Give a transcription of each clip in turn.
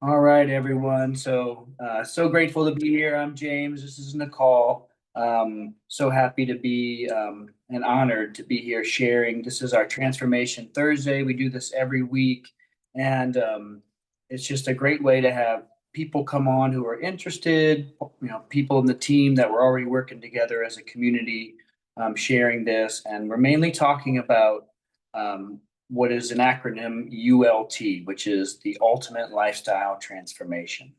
All right, everyone. So grateful to be here. I'm James. This is Nicole. So happy to be and honored to be here sharing. This is our Transformation Thursday. We do this every week, and it's just a great way to have people come on who are interested. People in the team that we're already working together as a community, sharing this, and we're mainly talking about. What is an acronym ULT, which is the Ultimate Lifestyle Transformation.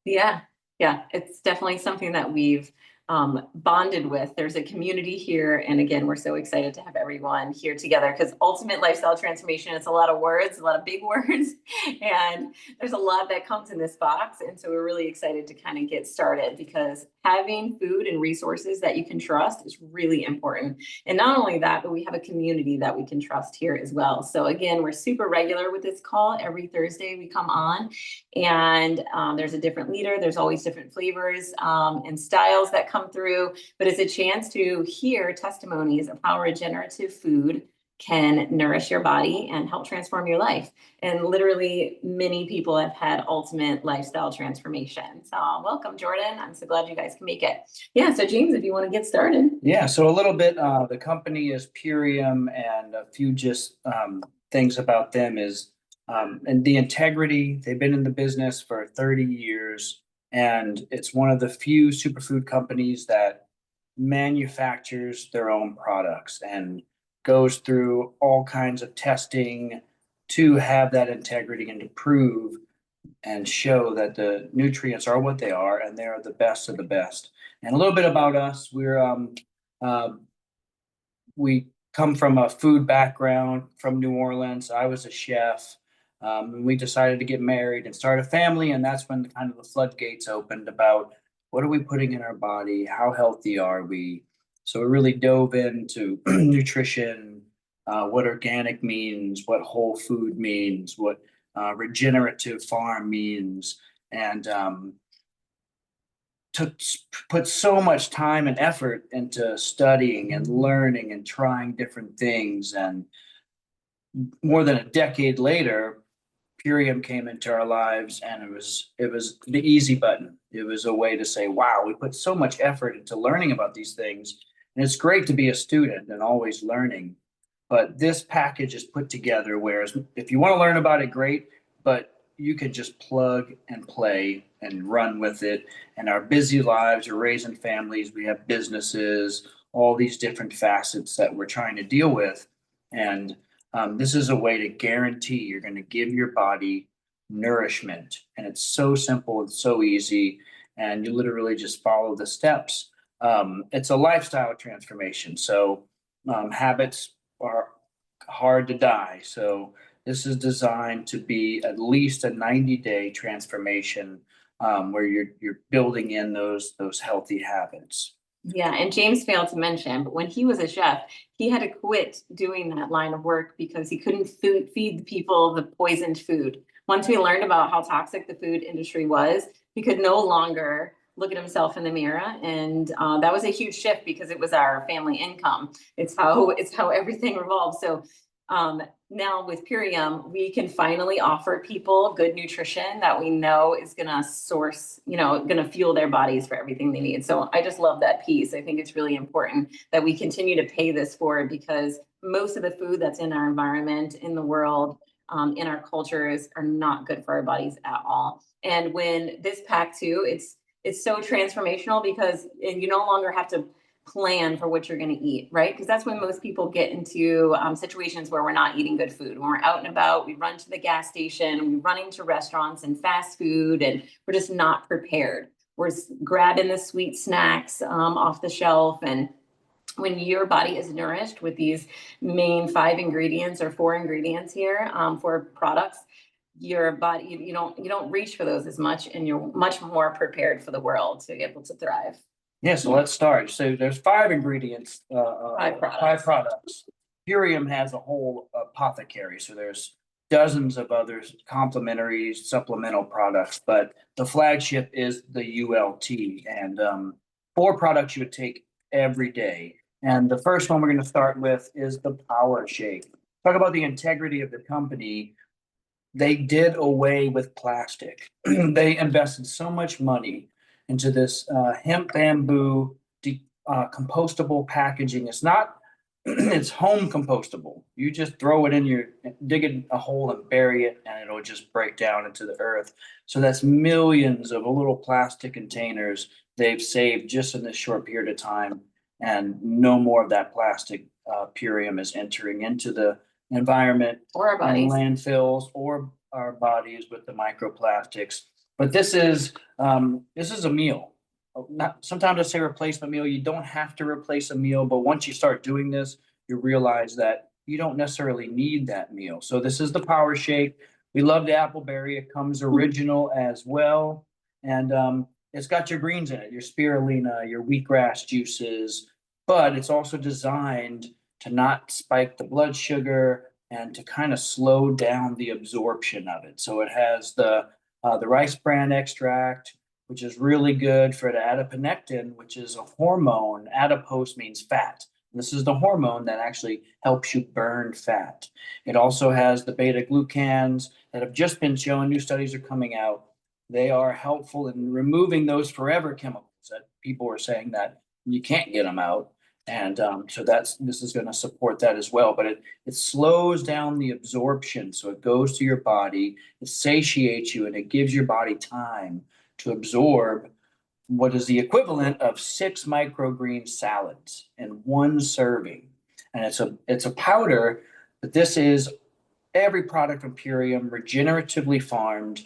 Yeah, yeah, it's definitely something that we've bonded with. There's a community here, and again, we're so excited to have everyone here together because ultimate lifestyle transformation, it's a lot of words, a lot of big words, and there's a lot that comes in this box. And so we're really excited to kind of get started because having food and resources that you can trust is really important. And not only that, but we have a community that we can trust here as well. So again, we're super regular with this call. Every Thursday we come on and there's a different leader. There's always different flavors and styles that come through, but it's a chance to hear testimonies of how regenerative food can nourish your body and help transform your life. And literally, many people have had ultimate lifestyle transformation. So, welcome, Jordan. I'm so glad you guys can make it. Yeah. So, James, if you want to get started. Yeah. So a little bit. The company is Purium, and a few just things about them is and the integrity. They've been in the business for 30 years, and it's one of the few superfood companies that manufactures their own products and goes through all kinds of testing to have that integrity and to prove and show that the nutrients are what they are and they are the best of the best. And a little bit about us, uh, we come from a food background from New Orleans. I was a chef. And we decided to get married and start a family, and that's when kind of the floodgates opened about what are we putting in our body, how healthy are we. So we really dove into nutrition, what organic means, what whole food means, what regenerative farm means, and took put so much time and effort into studying and learning and trying different things. And more than a decade later, Purium came into our lives, and it was the easy button. It was a way to say, "Wow, we put so much effort into learning about these things, and it's great to be a student and always learning." But this package is put together, whereas if you want to learn about it, great, but you could just plug and play and run with it. And our busy lives, we're raising families, we have businesses, all these different facets that we're trying to deal with, and this is a way to guarantee you're going to give your body nourishment. And it's so simple and so easy. And you literally just follow the steps. It's a lifestyle transformation. So habits are hard to die. So this is designed to be at least a 90-day transformation where you're building in those healthy habits. Yeah, and James failed to mention, but when he was a chef, he had to quit doing that line of work because he couldn't feed the people the poisoned food. Once we learned about how toxic the food industry was, he could no longer look at himself in the mirror, and that was a huge shift because it was our family income. It's how everything revolves. So now with Purium, we can finally offer people good nutrition that we know is going to source, going to fuel their bodies for everything they need. So I just love that piece. I think it's really important that we continue to pay this forward because most of the food that's in our environment, in the world, in our cultures are not good for our bodies at all. And when this pack too, it's so transformational because and you no longer have to plan for what you're going to eat, right? Because that's when most people get into situations where we're not eating good food. When we're out and about, we run to the gas station, we run into restaurants and fast food, and we're just not prepared. We're grabbing the sweet snacks off the shelf. And when your body is nourished with these main 5 ingredients or 4 ingredients here for products, your body you don't reach for those as much, and you're much more prepared for the world to be able to thrive. Yeah, so let's start. So there's 5 ingredients, 5 products. 5 products. Purium has a whole apothecary, so there's dozens of other complementary supplemental products, but the flagship is the ULT, and 4 products you would take every day. And the first one we're going to start with is the Power Shake. Talk about the integrity of the company. they did away with plastic. They invested so much money into this hemp bamboo compostable packaging. It's not, it's home compostable. You just throw it in your, dig it a hole and bury it, and it'll just break down into the earth. So that's millions of little plastic containers they've saved just in this short period of time. And no more of that plastic purium is entering into the environment Or our and bodies. landfills or our bodies with the microplastics. But this is a meal. Not sometimes I say replacement meal. You don't have to replace a meal, but once you start doing this, you realize that you don't necessarily need that meal. So this is the Power Shake. We love the appleberry. It comes original as well, and it's got your greens in it, your spirulina, your wheatgrass juices, but it's also designed to not spike the blood sugar and to kind of slow down the absorption of it. So it has the rice bran extract, which is really good for the adiponectin, which is a hormone. Adipose means fat. This is the hormone that actually helps you burn fat. It also has the beta glucans that have just been shown. New studies are coming out. They are helpful in removing those forever chemicals that people are saying that you can't get them out. And so this is going to support that as well. But it slows down the absorption, so it goes to your body, it satiates you, and it gives your body time to absorb what is the equivalent of 6 microgreen salads in one serving. And it's a powder, but this is every product from Purium, regeneratively farmed,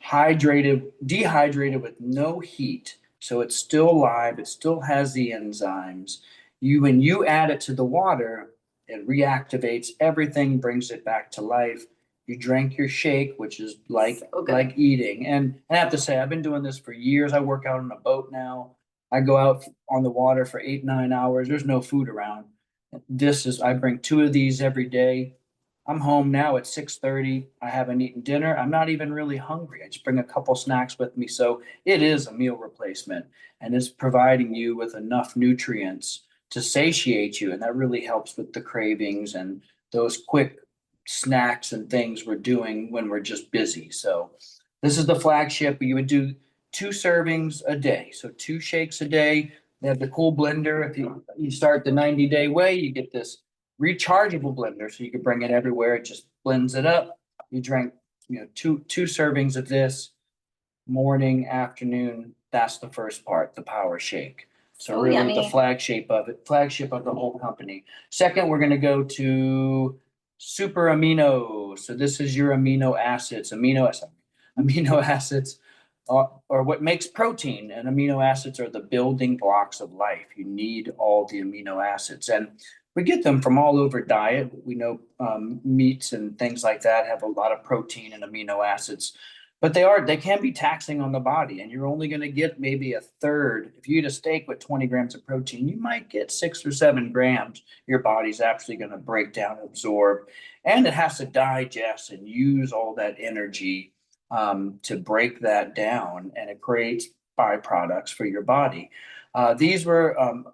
hydrated, dehydrated with no heat. So it's still live, it still has the enzymes. When you add it to the water, it reactivates everything, brings it back to life. You drink your shake, which is like eating. And I have to say, I've been doing this for years. I work out on a boat now. I go out on the water for 8, 9 hours. There's no food around. I bring 2 of these every day. I'm home now at 6:30. I haven't eaten dinner. I'm not even really hungry. I just bring a couple snacks with me. So it is a meal replacement, and it's providing you with enough nutrients to satiate you. And that really helps with the cravings and those quick snacks and things we're doing when we're just busy. So this is the flagship. You would do 2 servings a day. So 2 shakes a day. They have the cool blender. If you start the 90-day way, you get this rechargeable blender, so you can bring it everywhere. It just blends it up. You drink, two servings of this morning, afternoon. That's the first part, the Power Shake. So really the yummy. flagship of the whole company. Second, we're going to go to Super Amino. So this is your amino acids. Amino acids are what makes protein, and amino acids are the building blocks of life. You need all the amino acids, and we get them from all over diet. We know meats and things like that have a lot of protein and amino acids, but they can be taxing on the body, and you're only going to get maybe a third. If you eat a steak with 20 grams of protein, you might get 6 or 7 grams. Your body's actually going to break down, absorb, and it has to digest and use all that energy to break that down, and it creates byproducts for your body. These were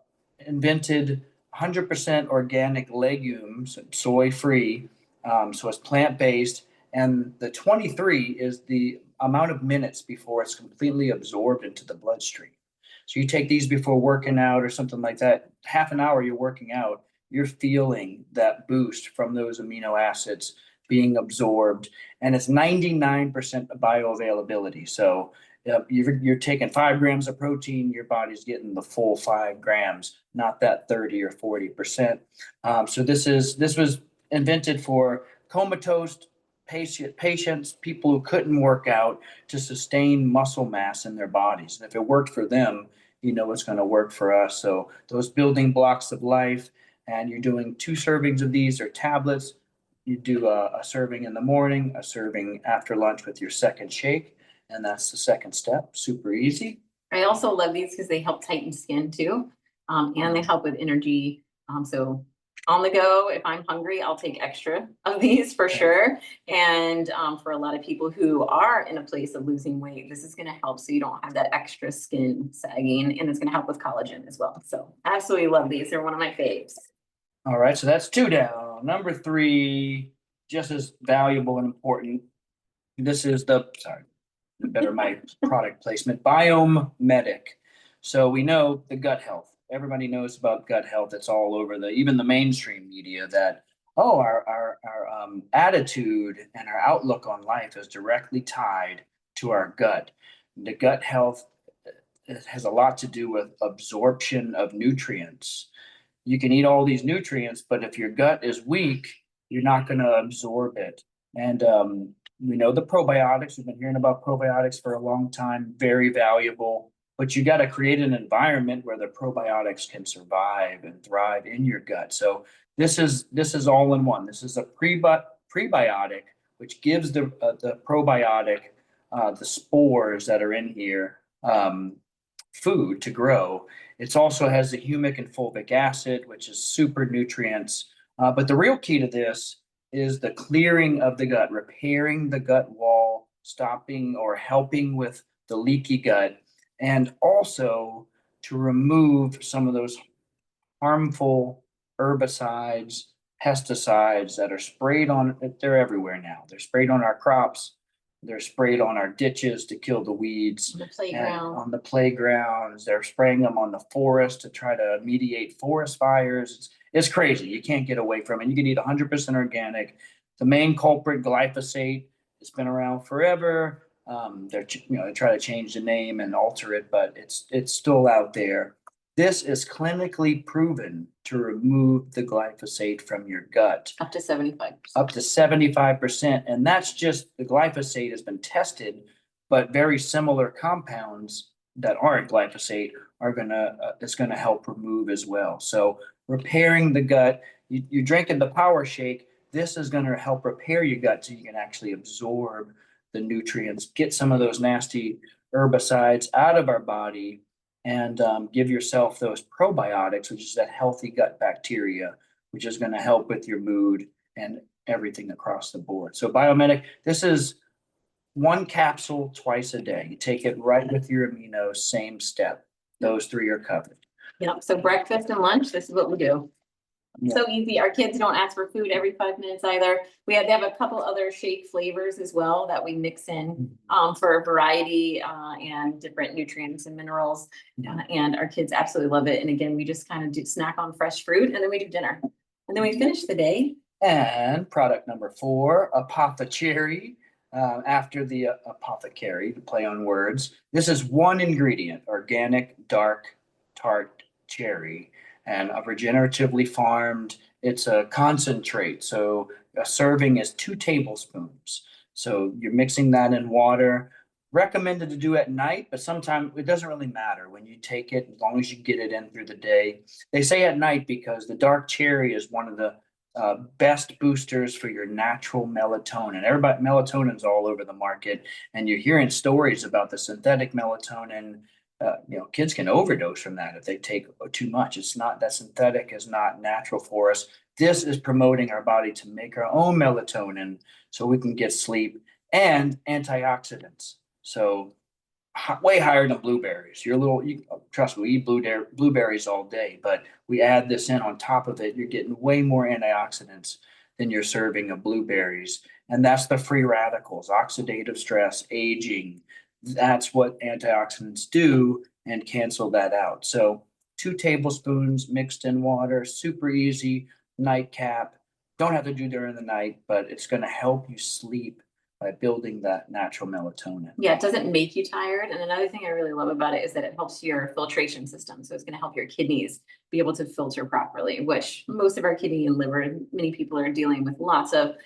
invented 100% organic legumes, soy free, so it's plant based. And the 23 is the amount of minutes before it's completely absorbed into the bloodstream. So you take these before working out or something like that, half an hour you're working out, you're feeling that boost from those amino acids being absorbed, and it's 99% bioavailability. So you're taking 5 grams of protein, your body's getting the full 5 grams, not that 30 or 40%. So this was invented for comatose patients, people who couldn't work out, to sustain muscle mass in their bodies. And if it worked for them, it's going to work for us. So those building blocks of life, and you're doing 2 servings of these or tablets. You do a serving in the morning, a serving after lunch with your second shake, and that's the second step. Super easy. I also love these because they help tighten skin too, and they help with energy. So on the go, if I'm hungry, I'll take extra of these for sure. And for a lot of people who are in a place of losing weight, this is going to help so you don't have that extra skin sagging, and it's going to help with collagen as well. So absolutely love these. They're one of my faves. All right, so that's 2 down. Number 3, just as valuable and important, This is better my product placement, Biome Medic. So we know the gut health. Everybody knows about gut health. It's all over even the mainstream media that, oh, our attitude and our outlook on life is directly tied to our gut. The gut health, it has a lot to do with absorption of nutrients. You can eat all these nutrients, but if your gut is weak, you're not going to absorb it. And we know the probiotics. We've been hearing about probiotics for a long time, very valuable. But you got to create an environment where the probiotics can survive and thrive in your gut. So this is all in one. This is a prebiotic, which gives the probiotic the spores that are in here food to grow. It also has the humic and fulvic acid, which is super nutrients. But the real key to this is the clearing of the gut, repairing the gut wall, stopping or helping with the leaky gut, and also to remove some of those harmful herbicides, pesticides that are sprayed on, they're everywhere now. They're sprayed on our crops, they're sprayed on our ditches to kill the weeds. The And playground. on the playgrounds, they're spraying them on the forest to try to mediate forest fires. It's crazy. You can't get away from it. You can eat 100% organic. The main culprit, glyphosate, it's been around forever. They try to change the name and alter it, but it's still out there. This is clinically proven to remove the glyphosate from your gut Up to 75%. up to 75%. And that's just the glyphosate has been tested, but very similar compounds that aren't glyphosate are it's gonna help remove as well. So repairing the gut, you're drinking the Power Shake. This is gonna help repair your gut so you can actually absorb the nutrients, get some of those nasty herbicides out of our body, and give yourself those probiotics, which is that healthy gut bacteria, which is going to help with your mood and everything across the board. So Biomedic, this is one capsule twice a day. You take it right with your aminos, same step. Those three are covered. Yep, so breakfast and lunch, this is what we do. Yeah. So easy. Our kids don't ask for food every 5 minutes either. They have a couple other shake flavors as well that we mix in for variety and different nutrients and minerals. And our kids absolutely love it. And again, we just kind of do snack on fresh fruit and then we do dinner. And then we finish the day. And product number 4, Apothecary. After the apothecary, the play on words. This is one ingredient, organic, dark, tart cherry, and regeneratively farmed. It's a concentrate. So a serving is 2 tablespoons. So you're mixing that in water. Recommended to do at night, but sometimes it doesn't really matter when you take it, as long as you get it in through the day. They say at night because the dark cherry is one of the best boosters for your natural melatonin. Melatonin's all over the market, and you're hearing stories about the synthetic melatonin. Kids can overdose from that if they take too much. It's not that synthetic is not natural for us. This is promoting our body to make our own melatonin so we can get sleep, and antioxidants. So way higher than blueberries. Trust me, we eat blueberries all day, but we add this in on top of it. You're getting way more antioxidants than you're serving of blueberries. And that's the free radicals, oxidative stress, aging. That's what antioxidants do and cancel that out. So 2 tablespoons mixed in water, super easy, nightcap. Don't have to do during the night, but it's going to help you sleep by building that natural melatonin. Yeah, it doesn't make you tired. And another thing I really love about it is that it helps your filtration system. So it's going to help your kidneys be able to filter properly, which most of our kidney and liver, many people are dealing with lots of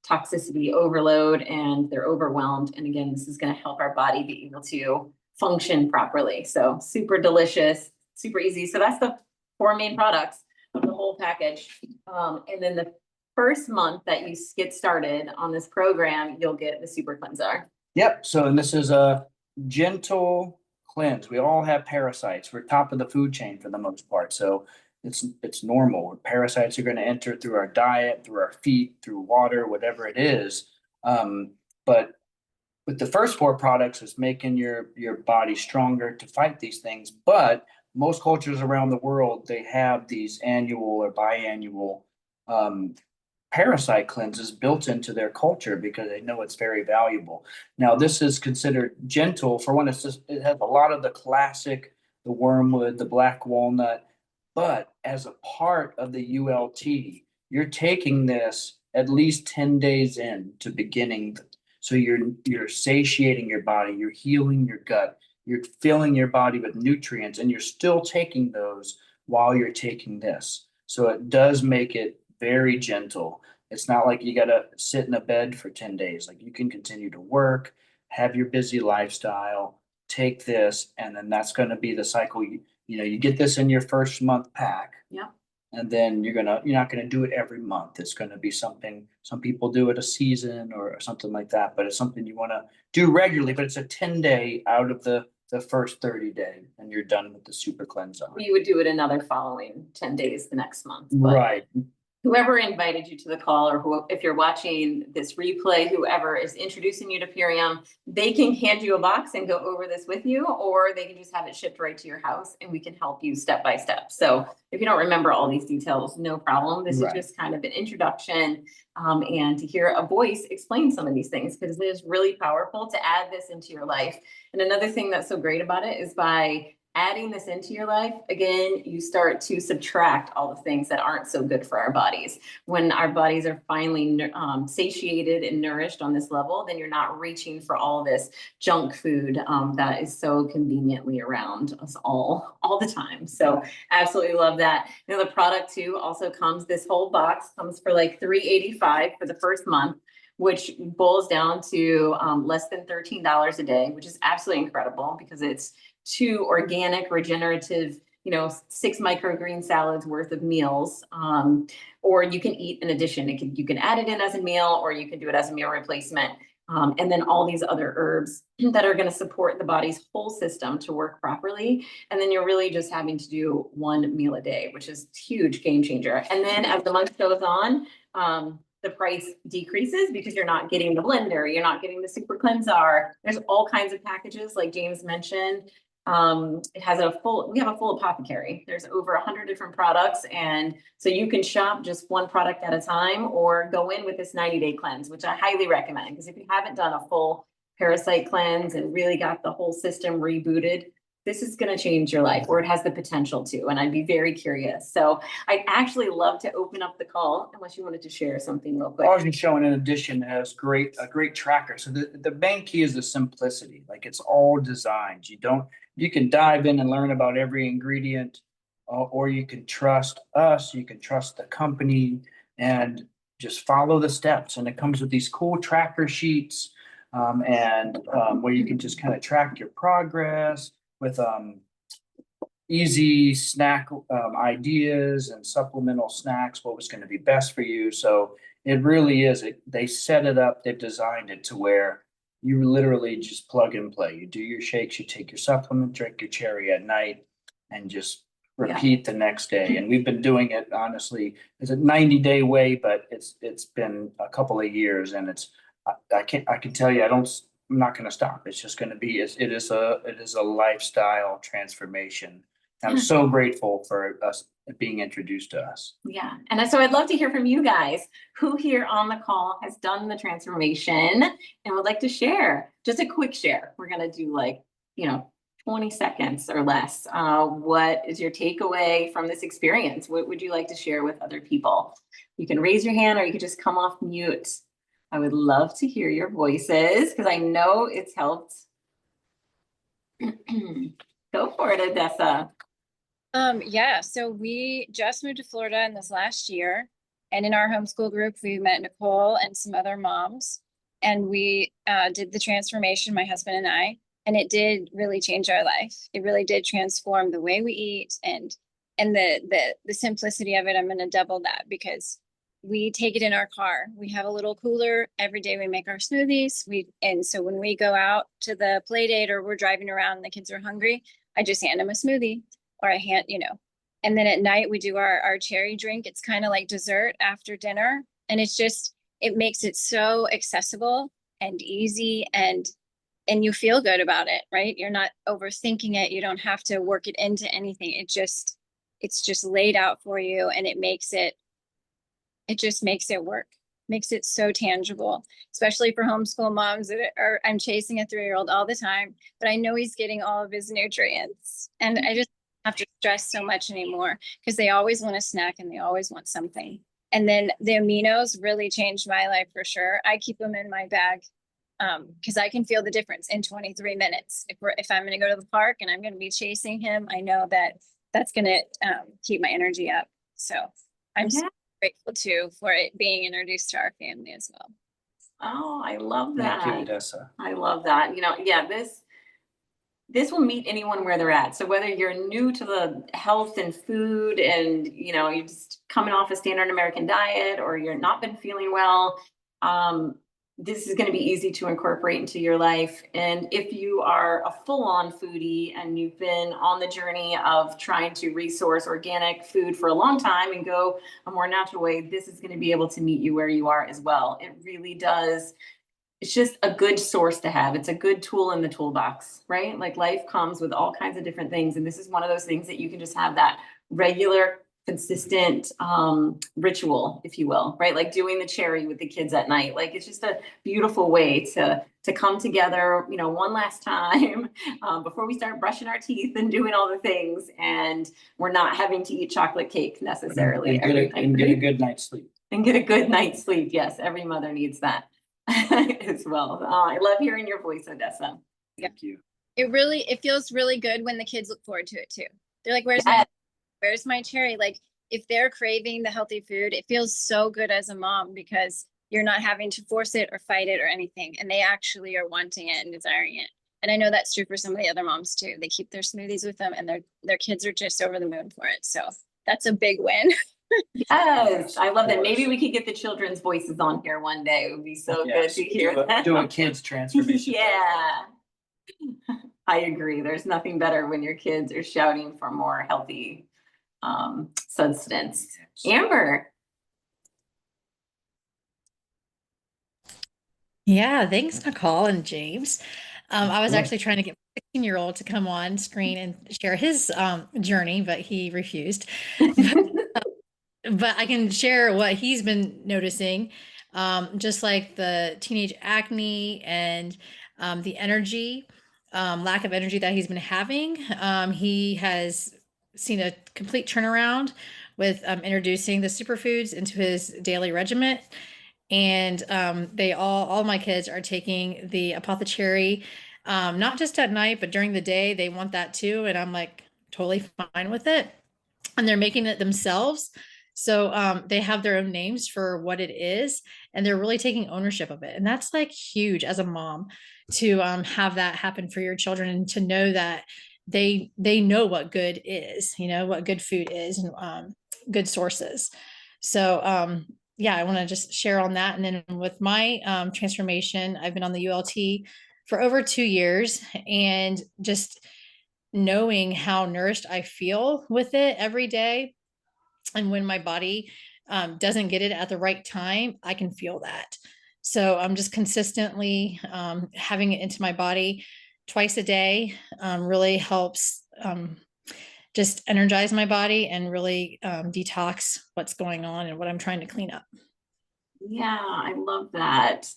toxicity overload and they're overwhelmed. And again, this is going to help our body be able to function properly. So super delicious, super easy. So that's the 4 main products of the whole package. And then the first month that you get started on this program, you'll get the Super Cleanser. Yep. So, and this is a gentle cleanse. We all have parasites. We're top of the food chain for the most part. So it's normal. Parasites are going to enter through our diet, through our feet, through water, whatever it is. But with the first 4 products is making your body stronger to fight these things. But most cultures around the world, they have these annual or biannual parasite cleanses built into their culture because they know it's very valuable. Now, this is considered gentle. For one, it has a lot of the classic, the wormwood, the black walnut, but as a part of the ULT, you're taking this at least 10 days in to beginning. So you're satiating your body, you're healing your gut, you're filling your body with nutrients, and you're still taking those while you're taking this. So it does make it very gentle. It's not like you got to sit in a bed for 10 days. Like you can continue to work, have your busy lifestyle, take this, and then that's going to be the cycle. You get this in your first month pack. Yeah. And then you're not gonna do it every month. It's gonna be something, some people do it a season or something like that, but it's something you wanna do regularly, but it's a 10-day out of the first 30-day, and you're done with the super cleanse on. You would do it another following 10 days the next month. But Right, whoever invited you to the call, or who, if you're watching this replay, whoever is introducing you to Purium, they can hand you a box and go over this with you, or they can just have it shipped right to your house and we can help you step by step. So if you don't remember all these details, no problem. This Right. is just kind of an introduction, and to hear a voice explain some of these things, because it is really powerful to add this into your life. And another thing that's so great about it is by adding this into your life, again, you start to subtract all the things that aren't so good for our bodies. When our bodies are finally satiated and nourished on this level, then you're not reaching for all this junk food that is so conveniently around us all the time. So absolutely love that. The product too also comes, this whole box comes for like $3.85 for the first month, which boils down to less than $13 a day, which is absolutely incredible because it's 2 organic, regenerative, 6 microgreen salads worth of meals. Or you can eat in addition. You can add it in as a meal, or you can do it as a meal replacement. And then all these other herbs that are going to support the body's whole system to work properly. And then you're really just having to do 1 meal a day, which is a huge game changer. And then as the month goes on, the price decreases because you're not getting the blender, you're not getting the super cleanser. There's all kinds of packages, like James mentioned. We have a full apothecary. There's over 100 different products. And so you can shop just one product at a time, or go in with this 90-day cleanse, which I highly recommend. Because if you haven't done a full parasite cleanse and really got the whole system rebooted, this is going to change your life, or it has the potential to. And I'd be very curious. So I'd actually love to open up the call, unless you wanted to share something real quick. I was showing in addition has a great tracker. So the main key is the simplicity. Like it's all designed. You can dive in and learn about every ingredient, or you can trust us, you can trust the company, and just follow the steps. And it comes with these cool tracker sheets, where you can just kind of track your progress with easy snack ideas and supplemental snacks, what was going to be best for you. So it really is. They set it up, they've designed it to where you literally just plug and play. You do your shakes, you take your supplement, drink your cherry at night, and just repeat the next day. And we've been doing it, honestly, it's a 90-day way, but it's been a couple of years, and I can tell you, I'm not going to stop. It's just going to be, it is a lifestyle transformation. I'm so grateful for us being introduced to us. Yeah. And so I'd love to hear from you guys. Who here on the call has done the transformation and would like to share? Just a quick share. We're going to do 20 seconds or less. What is your takeaway from this experience? What would you like to share with other people? You can raise your hand, or you could just come off mute. I would love to hear your voices because I know it's helped. Go for it, Odessa. Yeah, so we just moved to Florida in this last year, and in our homeschool group, we met Nicole and some other moms, and we did the transformation, my husband and I, and it did really change our life. It really did transform the way we eat and the simplicity of it. I'm going to double that because we take it in our car. We have a little cooler every day. We make our smoothies. And so when we go out to the play date or we're driving around and the kids are hungry, I just hand them a smoothie, or and then at night we do our cherry drink. It's kind of like dessert after dinner. And it makes it so accessible and easy, and you feel good about it, right? You're not overthinking it. You don't have to work it into anything. It's just laid out for you, and it makes it it just makes it work, makes it so tangible, especially for homeschool moms that are, I'm chasing a 3-year-old all the time, but I know he's getting all of his nutrients. And I just don't have to stress so much anymore because they always want a snack and they always want something. And then the aminos really changed my life for sure. I keep them in my bag because I can feel the difference in 23 minutes. If I'm going to go to the park and I'm going to be chasing him, I know that that's going to keep my energy up. So I'm so grateful too for it being introduced to our family as well. Oh, I love Thank you, that. Odessa. I love that. You know, yeah, this will meet anyone where they're at. So whether you're new to the health and food and, you know, you're just coming off a standard American diet or you're not been feeling well, this is going to be easy to incorporate into your life. And if you are a full-on foodie and you've been on the journey of trying to resource organic food for a long time and go a more natural way, this is going to be able to meet you where you are as well. It really does. It's just a good source to have. It's a good tool in the toolbox, right? Like life comes with all kinds of different things. And this is one of those things that you can just have that regular, consistent ritual, if you will, right? Like doing the cherry with the kids at night. Like it's just a beautiful way to come together, you know, one last time before we start brushing our teeth and doing all the things. And we're not having to eat chocolate cake necessarily. And get a good night's sleep. And get a good night's sleep. Yes, every mother needs that as well. I love hearing your voice, Odessa. Thank you. It feels really good when the kids look forward to it too. They're like, where's my cherry? Like if they're craving the healthy food, it feels so good as a mom because you're not having to force it or fight it or anything. And they actually are wanting it and desiring it. And I know that's true for some of the other moms too. They keep their smoothies with them and their kids are just over the moon for it. So that's a big win. Yes, I love that. Maybe we could get the children's voices on here one day. It would be so good to hear that. Do a kids transformation. Yeah, I agree. There's nothing better when your kids are shouting for more healthy substance. Amber. Yeah, thanks, Nicole and James. I was Cool. actually trying to get my 16-year-old to come on screen and share his journey, but he refused. But I can share what he's been noticing, just like the teenage acne and the energy, lack of energy that he's been having. He has seen a complete turnaround with introducing the superfoods into his daily regimen. And they all my kids are taking the Apothecary, not just at night, but during the day. They want that too. And I'm like totally fine with it. And they're making it themselves. So they have their own names for what it is, and they're really taking ownership of it. And that's like huge as a mom to have that happen for your children and to know that they know what good is, you know, what good food is and good sources. So yeah, I want to just share on that. And then with my transformation, I've been on the ULT for over 2 years, and just knowing how nourished I feel with it every day. And when my body doesn't get it at the right time, I can feel that. So I'm just consistently having it into my body twice a day really helps just energize my body and really detox what's going on and what I'm trying to clean up. Yeah, I love that.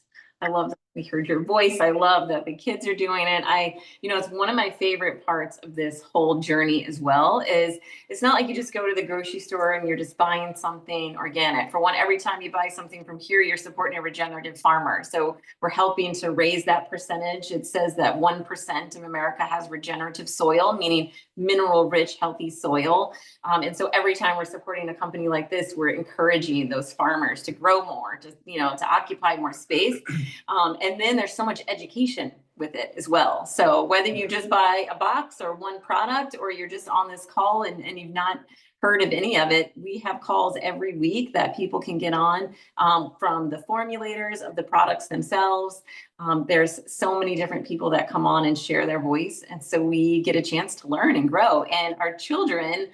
I love that we heard your voice. I love that the kids are doing it. It's one of my favorite parts of this whole journey as well is it's not like you just go to the grocery store and you're just buying something organic. For one, every time you buy something from here, you're supporting a regenerative farmer. So we're helping to raise that percentage. It says that 1% of America has regenerative soil, meaning mineral rich, healthy soil. And so every time we're supporting a company like this, we're encouraging those farmers to grow more, to occupy more space. And then there's so much education with it as well. So whether you just buy a box or one product, or you're just on this call and you've not heard of any of it, we have calls every week that people can get on from the formulators of the products themselves. There's so many different people that come on and share their voice. And so we get a chance to learn and grow. And our children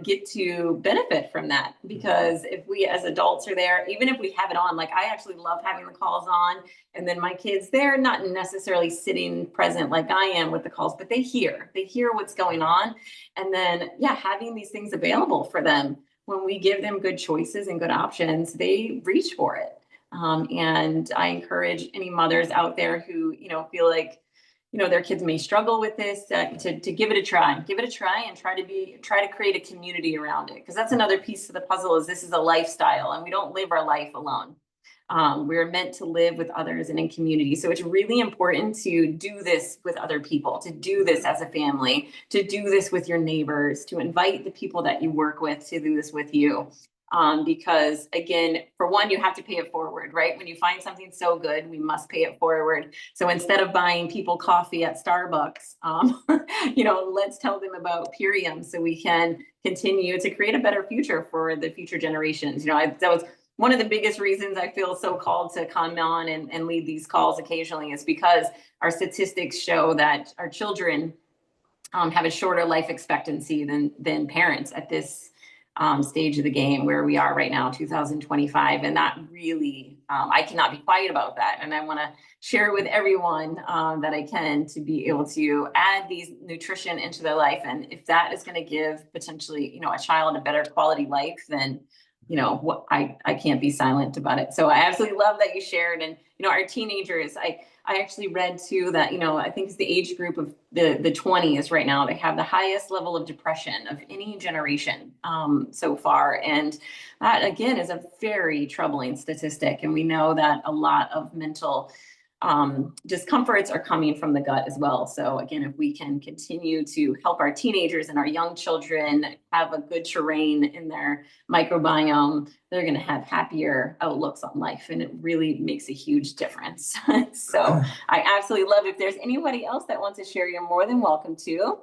get to benefit from that, because if we as adults are there, even if we have it on, like I actually love having the calls on, and then my kids, they're not necessarily sitting present like I am with the calls, but they hear what's going on. And then, yeah, having these things available for them when we give them good choices and good options, they reach for it. And I encourage any mothers out there who, feel like, their kids may struggle with this, to give it a try, and try to create a community around it. Because that's another piece of the puzzle, is this is a lifestyle and we don't live our life alone. We're meant to live with others and in community. So it's really important to do this with other people, to do this as a family, to do this with your neighbors, to invite the people that you work with to do this with you. Because again, for one, you have to pay it forward, right? When you find something so good, we must pay it forward. So instead of buying people coffee at Starbucks, let's tell them about Purium so we can continue to create a better future for the future generations. That was one of the biggest reasons I feel so called to come on and lead these calls occasionally, is because our statistics show that our children have a shorter life expectancy than parents at this stage of the game where we are right now, 2025. And that really, I cannot be quiet about that. And I want to share it with everyone that I can, to be able to add these nutrition into their life. And if that is going to give potentially, a child a better quality life, then what I can't be silent about it. So I absolutely love that you shared. And, our teenagers, I actually read too that, I think it's the age group of the 20s right now, they have the highest level of depression of any generation so far. And that again is a very troubling statistic. And we know that a lot of mental discomforts are coming from the gut as well. So again, if we can continue to help our teenagers and our young children have a good terrain in their microbiome, they're going to have happier outlooks on life. And it really makes a huge difference. So I absolutely love it. If there's anybody else that wants to share, you're more than welcome to.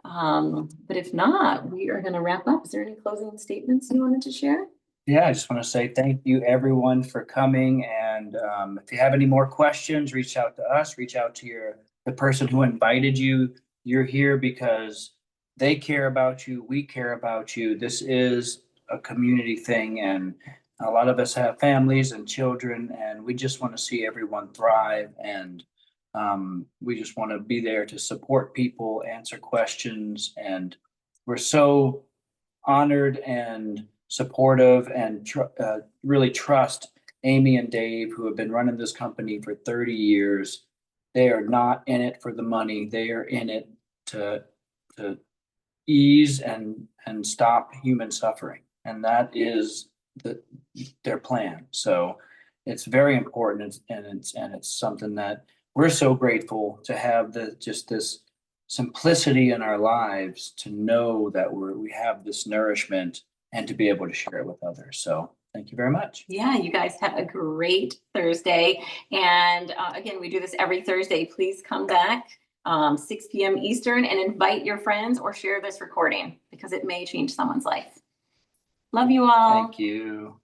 But if not, we are going to wrap up. Is there any closing statements you wanted to share? Yeah, I just want to say thank you everyone for coming. And if you have any more questions, reach out to us, reach out to the person who invited you. You're here because they care about you. We care about you. This is a community thing. And a lot of us have families and children, and we just want to see everyone thrive. And we just want to be there to support people, answer questions. And we're so honored and supportive and really trust Amy and Dave, who have been running this company for 30 years. They are not in it for the money. They are in it to ease and stop human suffering. And that is their plan. So it's very important, and it's something that we're so grateful to have this simplicity in our lives, to know that we have this nourishment and to be able to share it with others. So thank you very much. Yeah, you guys have a great Thursday. And again, we do this every Thursday. Please come back 6 p.m. Eastern and invite your friends or share this recording, because it may change someone's life. Love you all. Thank you.